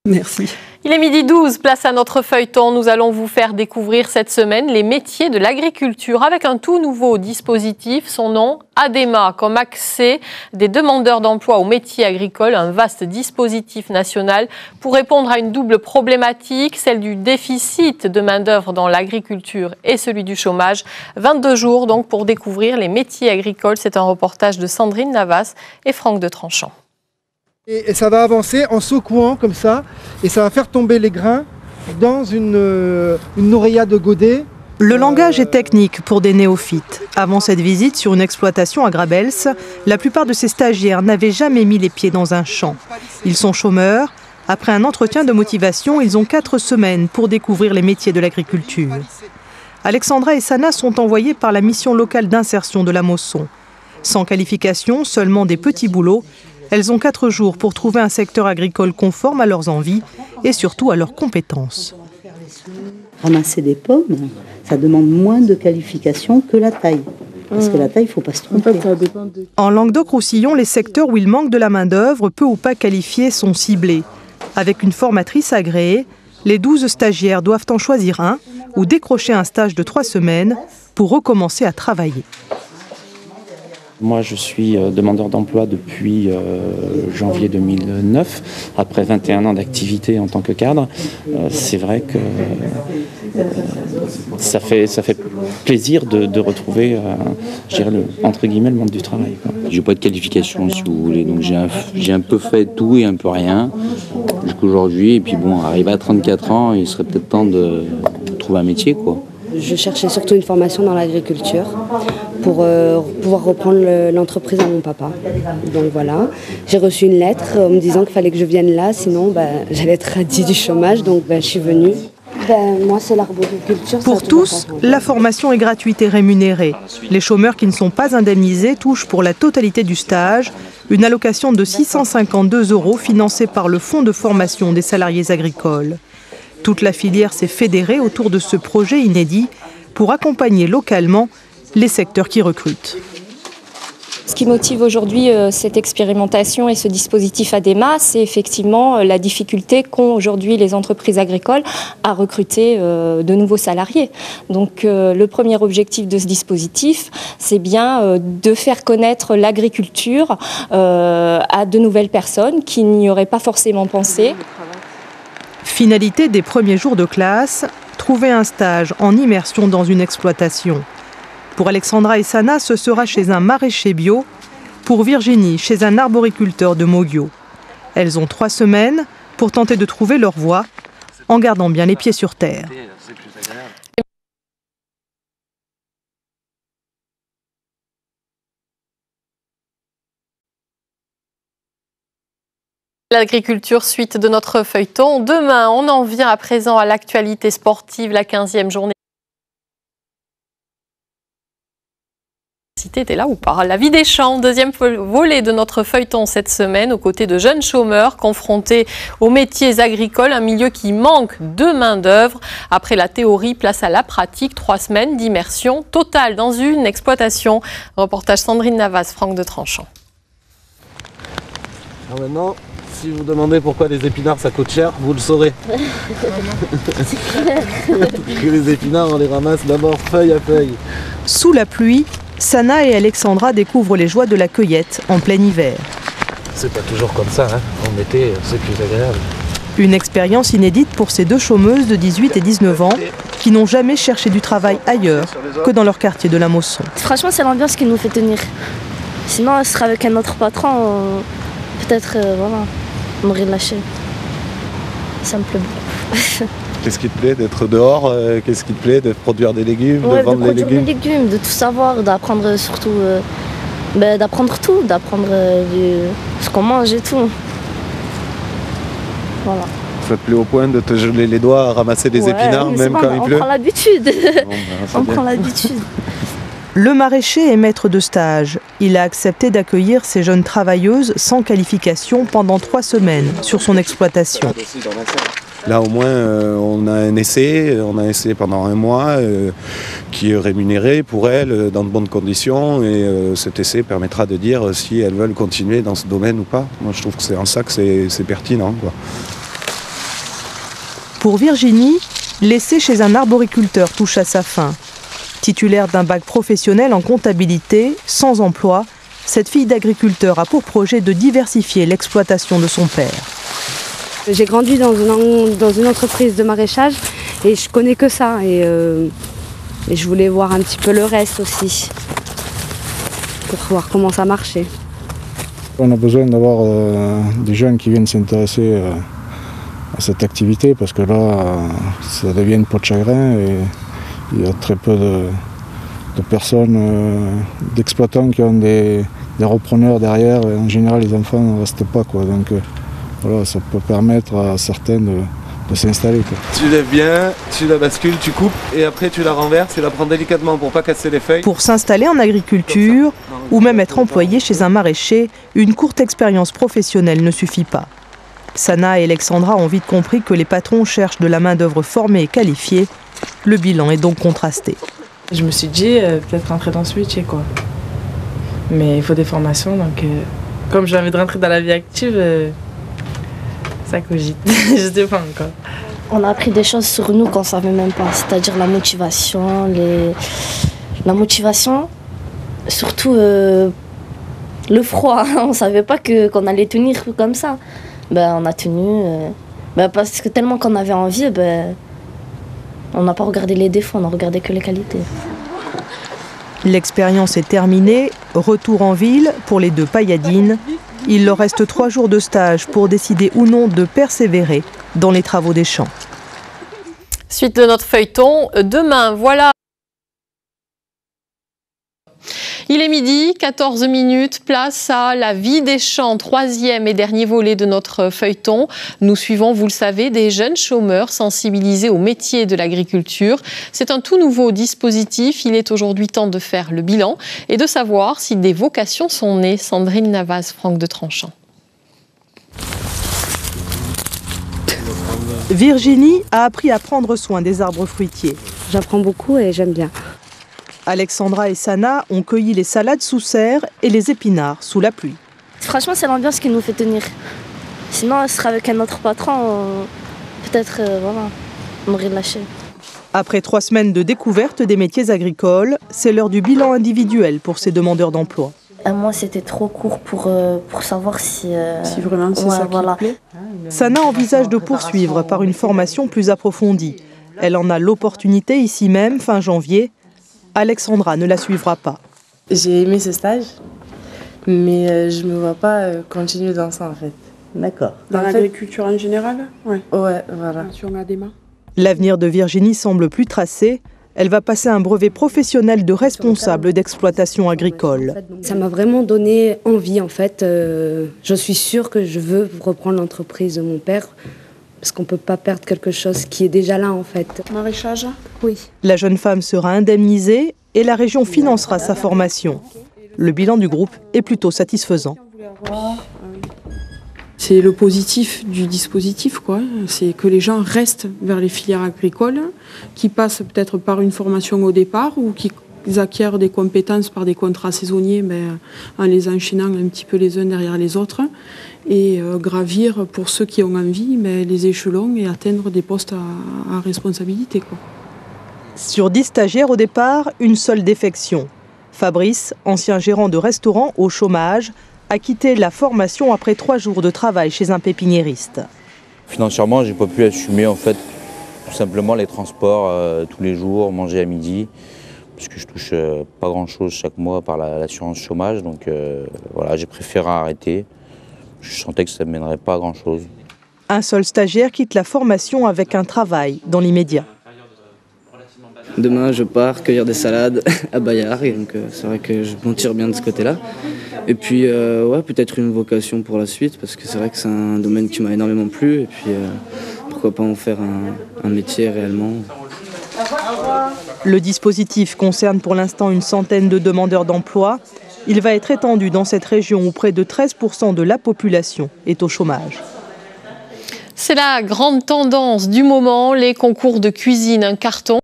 Merci. Il est 12h, place à notre feuilleton. Nous allons vous faire découvrir cette semaine les métiers de l'agriculture avec un tout nouveau dispositif. Son nom, ADEMA, comme accès des demandeurs d'emploi aux métiers agricoles, un vaste dispositif national pour répondre à une double problématique, celle du déficit de main-d'œuvre dans l'agriculture et celui du chômage. 22 jours donc pour découvrir les métiers agricoles. C'est un reportage de Sandrine Navas et Franck de Tranchant. Et ça va avancer en secouant comme ça, et ça va faire tomber les grains dans une nourrière de godet. Le langage est technique pour des néophytes. Avant cette visite sur une exploitation à Grabels, la plupart de ces stagiaires n'avaient jamais mis les pieds dans un champ. Ils sont chômeurs. Après un entretien de motivation, ils ont 4 semaines pour découvrir les métiers de l'agriculture. Alexandra et Sana sont envoyés par la mission locale d'insertion de la Mosson. Sans qualification, seulement des petits boulots. Elles ont 4 jours pour trouver un secteur agricole conforme à leurs envies et surtout à leurs compétences. Ramasser des pommes, ça demande moins de qualification que la taille. Parce que la taille, il ne faut pas se tromper. En Languedoc-Roussillon, les secteurs où il manque de la main-d'œuvre, peu ou pas qualifiée, sont ciblés. Avec une formatrice agréée, les 12 stagiaires doivent en choisir un ou décrocher un stage de 3 semaines pour recommencer à travailler. Moi, je suis demandeur d'emploi depuis janvier 2009, après 21 ans d'activité en tant que cadre. C'est vrai que ça fait plaisir de retrouver, je dirais, entre guillemets, le monde du travail. J'ai pas de qualification, si vous voulez, donc j'ai un peu fait tout et un peu rien jusqu'aujourd'hui. Et puis bon, arrivé à 34 ans, il serait peut-être temps de trouver un métier, quoi. Je cherchais surtout une formation dans l'agriculture pour pouvoir reprendre l'entreprise à mon papa. Donc voilà, j'ai reçu une lettre me disant qu'il fallait que je vienne là, sinon j'allais être radie du chômage, donc je suis venue. Moi, c'est l'arboriculture. Pour tous, la formation est gratuite et rémunérée. Les chômeurs qui ne sont pas indemnisés touchent pour la totalité du stage une allocation de 652 € financée par le Fonds de formation des salariés agricoles. Toute la filière s'est fédérée autour de ce projet inédit pour accompagner localement les secteurs qui recrutent. Ce qui motive aujourd'hui cette expérimentation et ce dispositif ADEMA, c'est effectivement la difficulté qu'ont aujourd'hui les entreprises agricoles à recruter de nouveaux salariés. Donc le premier objectif de ce dispositif, c'est bien de faire connaître l'agriculture à de nouvelles personnes qui n'y auraient pas forcément pensé. Finalité des premiers jours de classe, trouver un stage en immersion dans une exploitation. Pour Alexandra et Sana, ce sera chez un maraîcher bio. Pour Virginie, chez un arboriculteur de Moguio. Elles ont 3 semaines pour tenter de trouver leur voie, en gardant bien les pieds sur terre. L'agriculture, suite de notre feuilleton. Demain, on en vient à présent à l'actualité sportive, la 15e journée. T'es là ou pas? La vie des champs, deuxième volet de notre feuilleton cette semaine, aux côtés de jeunes chômeurs confrontés aux métiers agricoles, un milieu qui manque de main-d'œuvre. Après la théorie, place à la pratique, 3 semaines d'immersion totale dans une exploitation. Reportage Sandrine Navas, Franck de Tranchant. Alors maintenant, si vous demandez pourquoi les épinards ça coûte cher, vous le saurez. Que les épinards, on les ramasse d'abord feuille à feuille. Sous la pluie, Sana et Alexandra découvrent les joies de la cueillette en plein hiver. C'est pas toujours comme ça, hein. En été, c'est plus agréable. Une expérience inédite pour ces 2 chômeuses de 18 et 19 ans qui n'ont jamais cherché du travail ailleurs que dans leur quartier de la Mosson. Franchement, c'est l'ambiance qui nous fait tenir. Sinon, ce sera avec un autre patron, peut-être, voilà, on aurait lâché. Ça me plaît beaucoup. Qu'est-ce qui te plaît d'être dehors? Qu'est-ce qui te plaît de produire des légumes, de vendre les légumes? Des légumes, de tout savoir, d'apprendre surtout, d'apprendre tout, d'apprendre ce qu'on mange et tout. Voilà. Ça te plaît au point de te geler les doigts à ramasser des épinards même quand il pleut? On prend l'habitude. On prend l'habitude. Le maraîcher est maître de stage. Il a accepté d'accueillir ces jeunes travailleuses sans qualification pendant 3 semaines sur son exploitation. Là au moins on a un essai pendant 1 mois qui est rémunéré pour elles dans de bonnes conditions et cet essai permettra de dire si elles veulent continuer dans ce domaine ou pas. Moi je trouve que c'est en ça que c'est pertinent, quoi. Pour Virginie, l'essai chez un arboriculteur touche à sa fin. Titulaire d'un bac professionnel en comptabilité, sans emploi, cette fille d'agriculteur a pour projet de diversifier l'exploitation de son père. J'ai grandi dans une entreprise de maraîchage et je connais que ça. Et je voulais voir un petit peu le reste aussi, pour voir comment ça marchait. On a besoin d'avoir des jeunes qui viennent s'intéresser à cette activité parce que là, ça devient une peau de chagrin et il y a très peu de personnes, d'exploitants qui ont des repreneurs derrière. Et en général, les enfants ne restent pas, quoi. Donc voilà, ça peut permettre à certains de s'installer, quoi. Tu lèves bien, tu la bascules, tu coupes et après tu la renverses et la prends délicatement pour pas casser les feuilles. Pour s'installer en agriculture ou même être employé chez un maraîcher, une courte expérience professionnelle ne suffit pas. Sana et Alexandra ont vite compris que les patrons cherchent de la main-d'œuvre formée et qualifiée. Le bilan est donc contrasté. Je me suis dit, peut-être rentrer dans ce métier, quoi. Mais il faut des formations, donc comme j'ai envie de rentrer dans la vie active, ça cogite. Je sais pas encore. On a appris des choses sur nous qu'on ne savait même pas, c'est-à-dire la motivation, surtout le froid. On ne savait pas qu'on allait tenir comme ça. On a tenu, parce que tellement qu'on avait envie, on n'a pas regardé les défauts, on a regardé que les qualités. L'expérience est terminée, retour en ville pour les deux pailladines. Il leur reste 3 jours de stage pour décider ou non de persévérer dans les travaux des champs. Suite de notre feuilleton, demain, voilà. Il est midi, 14 minutes, place à la vie des champs, 3e et dernier volet de notre feuilleton. Nous suivons, vous le savez, des jeunes chômeurs sensibilisés au métier de l'agriculture. C'est un tout nouveau dispositif. Il est aujourd'hui temps de faire le bilan et de savoir si des vocations sont nées. Sandrine Navas, Franck de Tranchant. Virginie a appris à prendre soin des arbres fruitiers. J'apprends beaucoup et j'aime bien. Alexandra et Sana ont cueilli les salades sous serre et les épinards sous la pluie. Franchement, c'est l'ambiance qui nous fait tenir. Sinon, ce sera avec un autre patron, peut-être, on aurait lâché. Après 3 semaines de découverte des métiers agricoles, c'est l'heure du bilan individuel pour ces demandeurs d'emploi. Moi, c'était trop court pour savoir si vraiment c'est ça qui me plaît. Sana envisage de poursuivre par une formation plus approfondie. Elle en a l'opportunité ici même, fin janvier. Alexandra ne la suivra pas. J'ai aimé ce stage, mais je ne me vois pas continuer dans ça en fait. D'accord. Dans l'agriculture en général? Ouais, voilà. Sur l'ADEMA. L'avenir de Virginie semble plus tracé. Elle va passer un brevet professionnel de responsable d'exploitation agricole. Ça m'a vraiment donné envie en fait. Je suis sûre que je veux reprendre l'entreprise de mon père. Parce qu'on ne peut pas perdre quelque chose qui est déjà là en fait. Maraîchage? Oui. La jeune femme sera indemnisée et la région financera sa formation. Le bilan du groupe est plutôt satisfaisant. C'est le positif du dispositif, quoi. C'est que les gens restent vers les filières agricoles, qui passent peut-être par une formation au départ ou qui acquièrent des compétences par des contrats saisonniers, en les enchaînant un petit peu les uns derrière les autres. Et gravir pour ceux qui ont envie les échelons et atteindre des postes à responsabilité, quoi. Sur 10 stagiaires au départ, une seule défection. Fabrice, ancien gérant de restaurant au chômage, a quitté la formation après 3 jours de travail chez un pépiniériste. Financièrement, j'ai pas pu assumer en fait tout simplement les transports tous les jours, manger à midi, puisque je touche pas grand-chose chaque mois par l'assurance chômage. Donc voilà, j'ai préféré arrêter. Je sentais que ça ne mènerait pas à grand-chose. Un seul stagiaire quitte la formation avec un travail dans l'immédiat. Demain, je pars cueillir des salades à Bayard, et donc c'est vrai que je m'en tire bien de ce côté-là. Et puis, peut-être une vocation pour la suite, parce que c'est vrai que c'est un domaine qui m'a énormément plu. Et puis, pourquoi pas en faire un métier réellement. Le dispositif concerne pour l'instant une centaine de demandeurs d'emploi. Il va être étendu dans cette région où près de 13% de la population est au chômage. C'est la grande tendance du moment, les concours de cuisine, un carton.